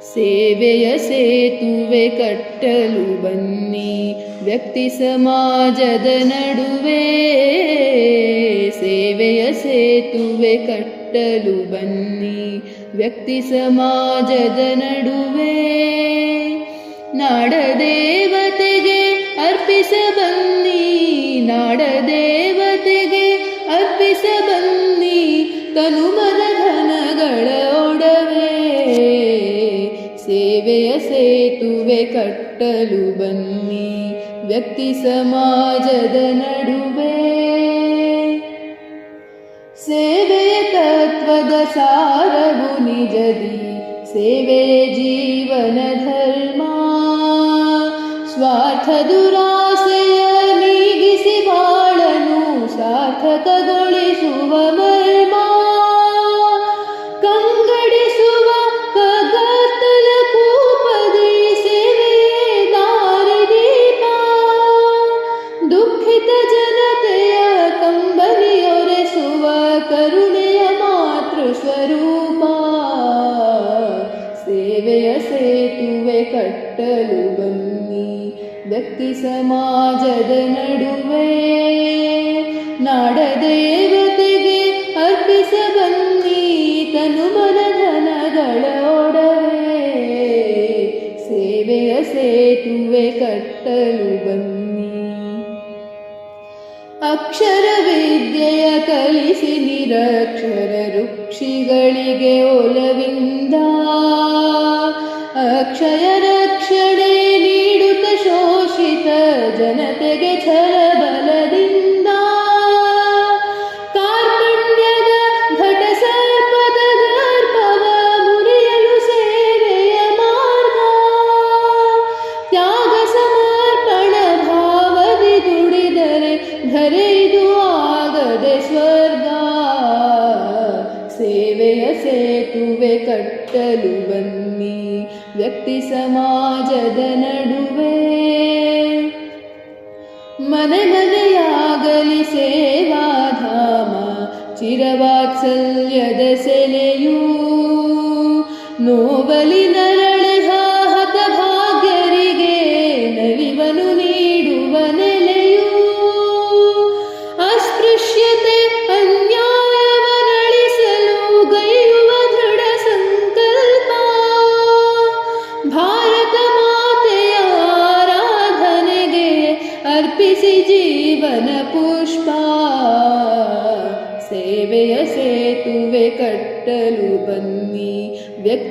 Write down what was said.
ಸೇವೆಯ ಸೇತುವೆ ಕಟ್ಟಲು ಬನ್ನಿ ವ್ಯಕ್ತಿ ಸಮಾಜದ ನಡುವೆ. ಸೇವೆಯ ಸೇತುವೆ ಕಟ್ಟಲು ಬನ್ನಿ ವ್ಯಕ್ತಿ ಸಮಾಜದ ನಡುವೆ. ನಾಡದೇವತೆಗೆ ಅರ್ಪಿಸ ಬನ್ನಿ, ನಾಡದೇವತೆಗೆ ಅರ್ಪಿಸ ಬನ್ನಿ ತನುಮನ ಧನಗಳ ಒಡವೆ. ಸೇವೆಯ ಸೇತುವೆ ಕಟ್ಟಲು ಬನ್ನಿ ವ್ಯಕ್ತಿ ಸಮಾಜದ ನಡುವೆ. ಸೇವೆಯ ತತ್ವದ ಸಾರವು ನಿಜದಿ, ಸೇವೆಯ ಜೀವನ ಧರ್ಮ. ಸ್ವಾರ್ಥ ದುರಾಸೆಯ ನೀಗಿಸಿ ಬಾಳನು ಸಾರ್ಥಕಗೊಳಿಸುವ ಮರ್ಮ. ಕಂಗಡಿಸುವ ಕಗ್ಗತ್ತಲ ಕೂಪದಿ ಸೇವೆಯೇ ದಾರಿದೀಪ. ದುಃಖಿತ ಜನತೆಯ ಕಂಬನಿಯೊರೆಸುವ ಕರುಣೆಯ ಮಾತೃ ಸ್ವರೂಪ. ಸೇವೆಯ ಸೇತುವೆ ಕಟ್ಟಲು ಬನ್ನಿ ವ್ಯಕ್ತಿ ಸಮಾಜದ ನಡುವೆ. ನಾಡದೇವತೆಗೆ ಅರ್ಪಿಸ ಬನ್ನಿ ತನುಮನ ಧನಗಳ ಒಡವೆ. ಸೇವೆಯ ಸೇತುವೆ ಕಟ್ಟಲು ಬನ್ನಿ. ಅಕ್ಷರ ವಿದ್ಯೆಯ ಕಲಿಸಿ ನಿರಕ್ಷರ ಋಕ್ಷಿಗಳಿಗೆ ಒಲವಿಂದ. ಅಕ್ಷಯ ರಕ್ಷಣೆ ನೀಡುತ್ತ ಶೋಷಿತ ಜನತೆಗೆ ಛಲಬಲದಿಂದ. ಕಾರ್ಪಣ್ಯದ ಘಟ ಸರ್ಪದ ದರ್ಪವ ಮುರಿಯಲು ಸೇವೆಯ ಮಾರ್ಗ. ತ್ಯಾಗ ಸಮರ್ಪಣ ಭಾವದಿ ದುಡಿದರೆ ಧರೆದು ಆಗದೆ ಸ್ವರ್ಗ. ಸೇವೆಯ ಸೇತುವೆ ಕಟ್ಟಲು ಬನ್ನಿ ವ್ಯಕ್ತಿ ಸಮಾಜದ ನಡುವೆ. ಮನೆ ಮನೆಯಾಗಲಿ ಸೇವಾಧಾಮ, ಚಿರವಾತ್ಸಲ್ಯದ ಸೆಲೆಯೂ. ನೋವಲಿ ನರಳಿಹ ಹತಭಾಗ್ಯರಿಗೆ ನಲಿವನು ನೀಡುವ ನೆಲೆಯೂ. ಅಸ್ಪೃಶ್ಯತೆ ಅನ್ಯಾಯವನಳಿಸಲು ಗೈಯುವ ದೃಢ ಸಂಕಲ್ಪ. ಭಾರತ ಮಾತೆಯ ಆರಾಧನೆಗೆ ಅರ್ಪಿಸಿ ಜೀವನ ಪುಷ್ಪ. ಸೇವೆಯ ಸೇತುವೆ ಕಟ್ಟಲು ಬನ್ನಿ ವ್ಯಕ್ತಿ